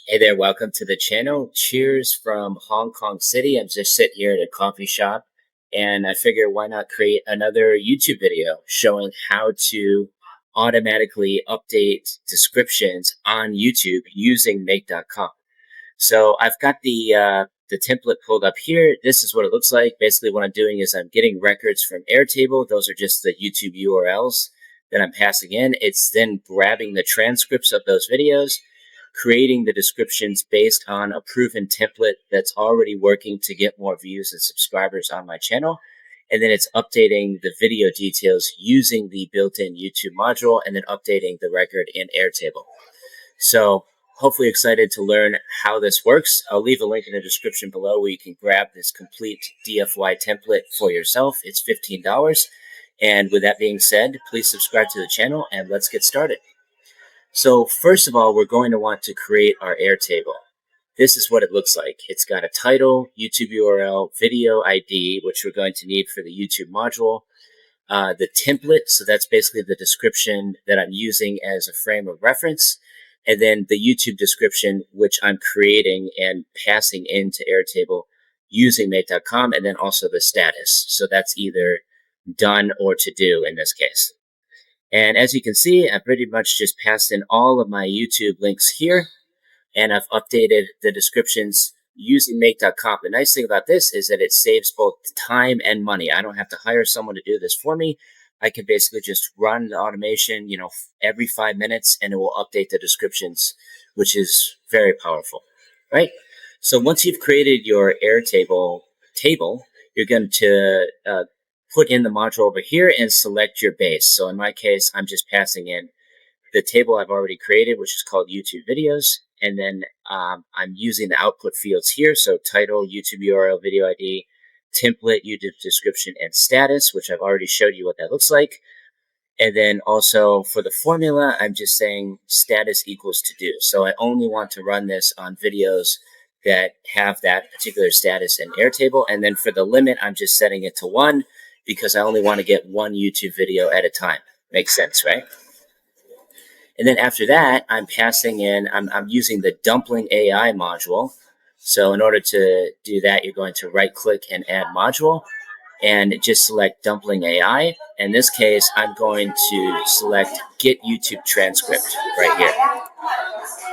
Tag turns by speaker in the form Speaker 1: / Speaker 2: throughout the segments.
Speaker 1: Hey there, welcome to the channel. Cheers from Hong Kong City. I'm just sitting here at a coffee shop and I figure why not create another YouTube video showing how to automatically update descriptions on YouTube using make.com. So I've got the template pulled up here. This is what it looks like. Basically what I'm doing is I'm getting records from AirTable. Those are just the YouTube URLs that I'm passing in. It's then grabbing the transcripts of those videos, creating the descriptions based on a proven template that's already working to get more views and subscribers on my channel. And then it's updating the video details using the built-in YouTube module and then updating the record in Airtable. So hopefully excited to learn how this works. I'll leave a link in the description below where you can grab this complete DFY template for yourself. It's $15. And with that being said, please subscribe to the channel and let's get started. So first of all, we're going to want to create our Airtable. This is what it looks like. It's got a title, YouTube URL, video ID, which we're going to need for the YouTube module, the template, so that's basically the description that I'm using as a frame of reference, and then the YouTube description, which I'm creating and passing into Airtable using make.com, and then also the status. So that's either done or to do in this case. And as you can see, I pretty much just passed in all of my YouTube links here, and I've updated the descriptions using make.com. The nice thing about this is that it saves both time and money. I don't have to hire someone to do this for me. I can basically just run the automation, every 5 minutes, and it will update the descriptions, which is very powerful, right? So once you've created your Airtable table, you're going to put in the module over here and select your base. So in my case, I'm just passing in the table I've already created, which is called YouTube videos. And then I'm using the output fields here. So title, YouTube URL, video ID, template, YouTube description, and status, which I've already showed you what that looks like. And then also for the formula, I'm just saying status equals to do. So I only want to run this on videos that have that particular status in Airtable. And then for the limit, I'm just setting it to 1 because I only want to get one YouTube video at a time. Makes sense, right? And then after that, I'm passing in, I'm using the Dumpling AI module. So in order to do that, you're going to right click and add module and just select Dumpling AI. In this case, I'm going to select Get YouTube Transcript right here.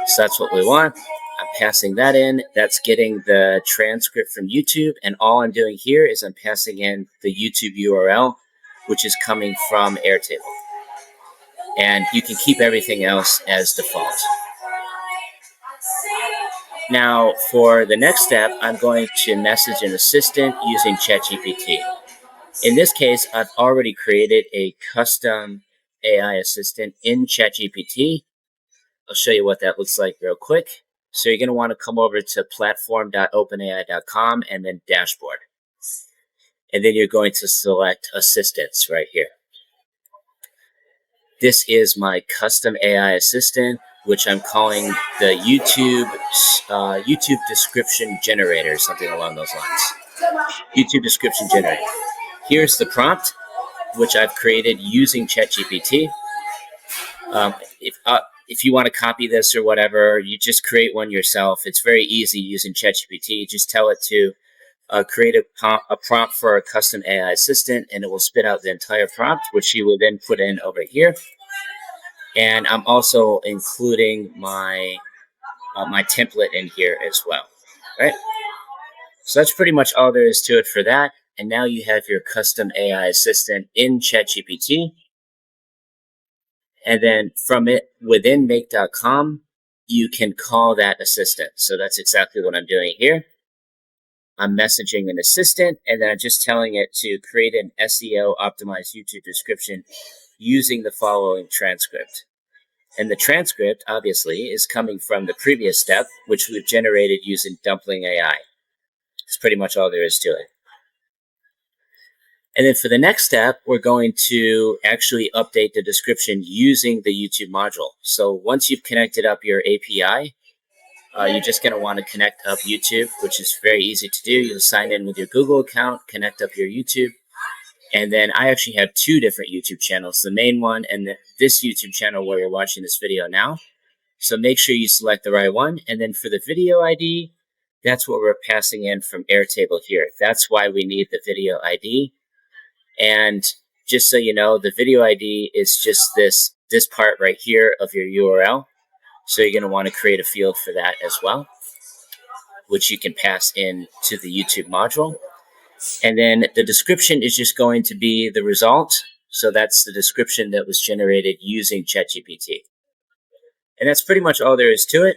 Speaker 1: So that's what we want. I'm passing that in. That's getting the transcript from YouTube. And all I'm doing here is I'm passing in the YouTube URL, which is coming from Airtable. And you can keep everything else as default. Now, for the next step, I'm going to message an assistant using ChatGPT. In this case, I've already created a custom AI assistant in ChatGPT. I'll show you what that looks like real quick. So you're going to want to come over to platform.openai.com and then dashboard. And then you're going to select assistants right here. This is my custom AI assistant, which I'm calling the YouTube description generator, something along those lines. YouTube description generator. Here's the prompt, which I've created using ChatGPT. If you want to copy this or whatever, you just create one yourself. It's very easy using ChatGPT. Just tell it to create a prompt for a custom AI assistant, and it will spit out the entire prompt, which you will then put in over here. And I'm also including my my template in here as well, right? So that's pretty much all there is to it for that. And now you have your custom AI assistant in ChatGPT. And then from it within make.com, you can call that assistant. So that's exactly what I'm doing here. I'm messaging an assistant, and then I'm just telling it to create an SEO optimized YouTube description using the following transcript. And the transcript, obviously, is coming from the previous step, which we've generated using Dumpling AI. That's pretty much all there is to it. And then for the next step, we're going to actually update the description using the YouTube module. So once you've connected up your API, you're just going to want to connect up YouTube, which is very easy to do. You'll sign in with your Google account, connect up your YouTube. And then I actually have 2 different YouTube channels, the main one and this YouTube channel where you're watching this video now. So make sure you select the right one. And then for the video ID, that's what we're passing in from Airtable here. That's why we need the video ID. And just so you know, the video ID is just this part right here of your URL. So you're going to want to create a field for that as well, which you can pass in to the YouTube module. And then the description is just going to be the result. So that's the description that was generated using ChatGPT. And that's pretty much all there is to it.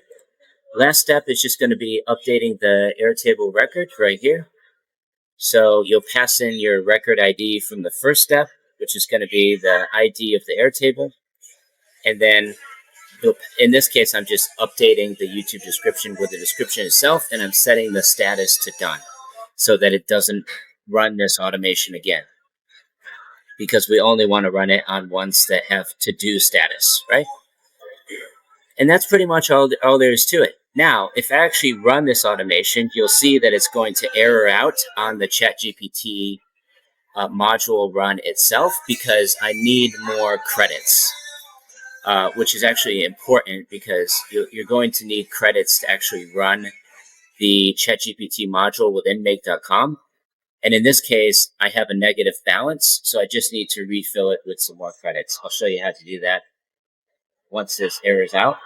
Speaker 1: Last step is just going to be updating the Airtable record right here. So you'll pass in your record ID from the first step, which is going to be the ID of the Airtable. And then in this case, I'm just updating the YouTube description with the description itself, and I'm setting the status to done so that it doesn't run this automation again, because we only want to run it on ones that have to-do status, right? And that's pretty much all there is to it. Now, if I actually run this automation, you'll see that it's going to error out on the ChatGPT module run itself because I need more credits, which is actually important because you're going to need credits to actually run the ChatGPT module within make.com. And in this case, I have a negative balance, so I just need to refill it with some more credits. I'll show you how to do that once this errors out.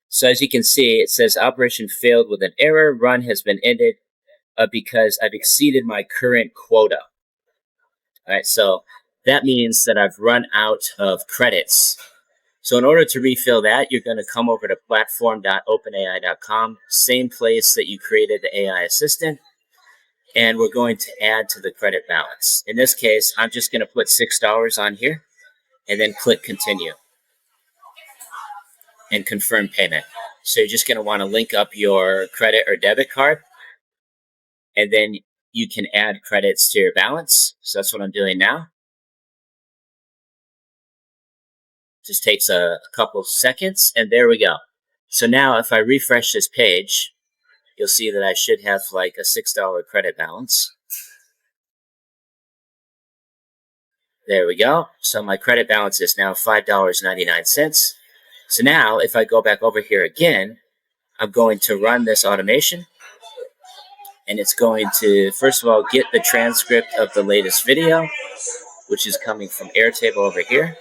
Speaker 1: So as you can see, it says operation failed with an error. Run has been ended because I've exceeded my current quota. All right, so that means that I've run out of credits. So in order to refill that, you're going to come over to platform.openai.com, same place that you created the AI assistant, and we're going to add to the credit balance. In this case, I'm just going to put $6 on here and then click continue and confirm payment. So you're just going to want to link up your credit or debit card, and then you can add credits to your balance. So that's what I'm doing now. Just takes a couple seconds, and there we go. So now if I refresh this page, you'll see that I should have like a $6 credit balance. There we go. So my credit balance is now $5.99. So now if I go back over here again, I'm going to run this automation, and it's going to, first of all, get the transcript of the latest video, which is coming from Airtable over here.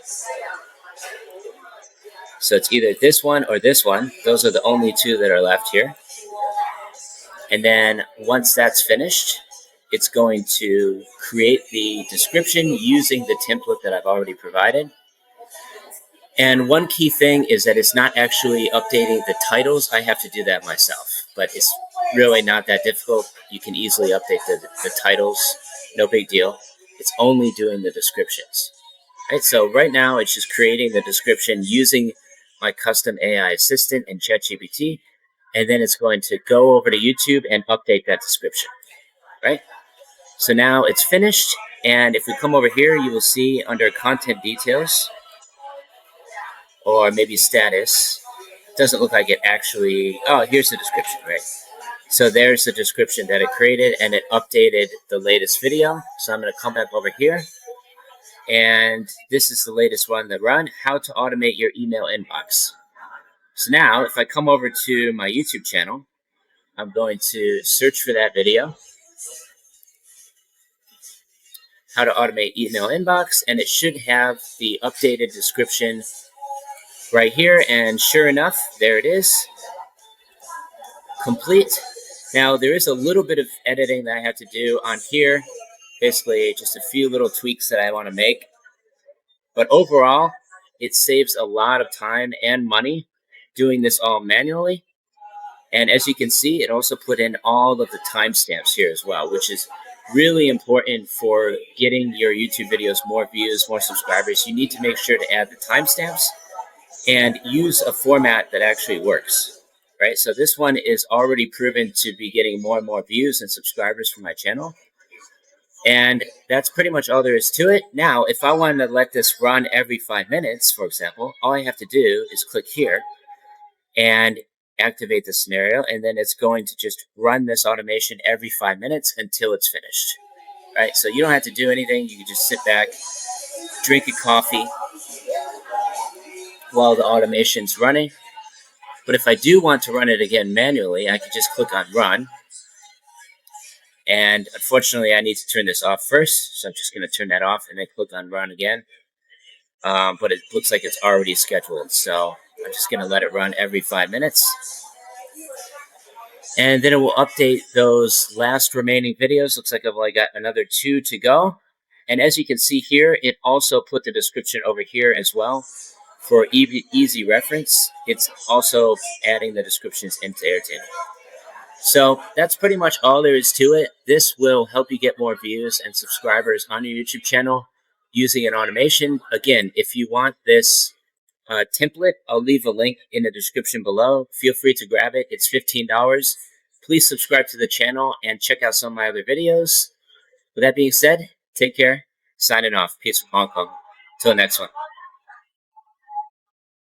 Speaker 1: So it's either this one or this one. Those are the only two that are left here. And then once that's finished, it's going to create the description using the template that I've already provided. And one key thing is that it's not actually updating the titles. I have to do that myself, but it's really not that difficult. You can easily update the titles, no big deal. It's only doing the descriptions. Right, so right now it's just creating the description using my custom AI assistant in ChatGPT, and then it's going to go over to YouTube and update that description, right? So now it's finished, and if we come over here, you will see under content details, or maybe status, it doesn't look like it actually, oh, here's the description, right? So there's the description that it created, and it updated the latest video. So I'm going to come back over here, and this is the latest one that run, how to automate your email inbox. So now if I come over to my YouTube channel, I'm going to search for that video, how to automate email inbox, and it should have the updated description right here. And sure enough, there it is, complete. Now there is a little bit of editing that I have to do on here, basically just a few little tweaks that I want to make. But overall, it saves a lot of time and money doing this all manually. And as you can see, it also put in all of the timestamps here as well, which is really important for getting your YouTube videos more views, more subscribers. You need to make sure to add the timestamps and use a format that actually works, right? So this one is already proven to be getting more and more views and subscribers for my channel. And that's pretty much all there is to it. Now, if I wanted to let this run every 5 minutes, for example, all I have to do is click here and activate the scenario, and then it's going to just run this automation every 5 minutes until it's finished, right? So you don't have to do anything. You can just sit back, drink a coffee, while the automation's running. But if I do want to run it again manually, I can just click on run. And unfortunately, I need to turn this off first. So I'm just going to turn that off and then click on run again. But it looks like it's already scheduled. So I'm just going to let it run every 5 minutes. And then it will update those last remaining videos. Looks like I've only got another 2 to go. And as you can see here, it also put the description over here as well for easy reference. It's also adding the descriptions into Airtable. So that's pretty much all there is to it. This will help you get more views and subscribers on your YouTube channel using an automation. Again, if you want this template, I'll leave a link in the description below. Feel free to grab it. It's $15. Please subscribe to the channel and check out some of my other videos. With that being said, take care. Signing off. Peace from Hong Kong. Till the next one.